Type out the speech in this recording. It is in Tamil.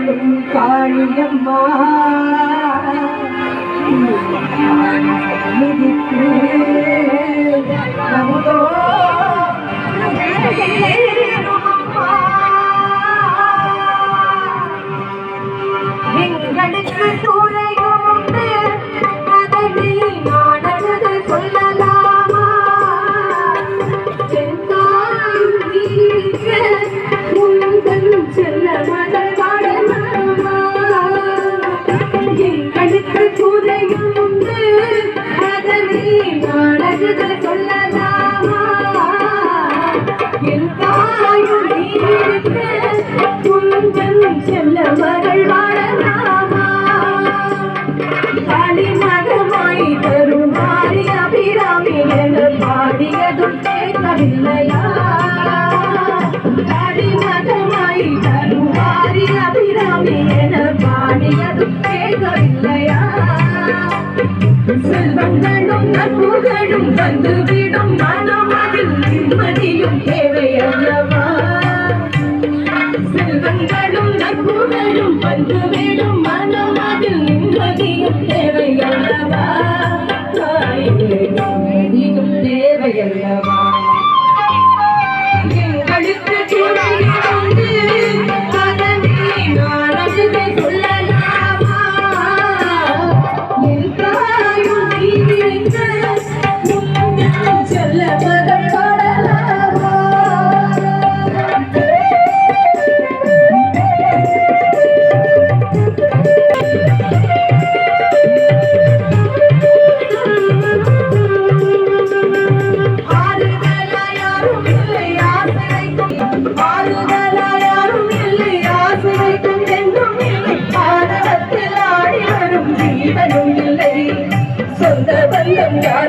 அருளும் காளியம்மா சந்நிதிக்கு எங்களுக்கு துறையும் உண்டு அதனை நானது சொல்லலாமா முந்தன் செல்ல மகள் வாழலாமா எங்களுக்கு துறையும் உண்டு அதனை நானது சொல்லலாமா என் தாயும் நீருக்கு முந்தன் செல்ல மகள் வாழலாமா காளிமகமாய் தருமாறி அபிராமி என பாடியதும் கேட்கவில்லையா காளிமகமாய் தருமாறி அபிராமி என பாடியதும் கேட்கவில்லையா செல்வங்களும் நட்புகளும் வந்துவிடும் மனமதில் நிம்மதியும் தேவையல்லவா செல்வங்களும் நட்புகளும் வந்துவிடும் மனமதில் நிம்மதியும் தேவையல்லவா நிம்மதியும் தேவையல்லவா எங்களுக்கு துணையுண்டு அதனை நானது சொல்லலாமா என் தாயும் நீங்க சொல்ல மகள் பாடலாமா சொந்த பந்தம் யார்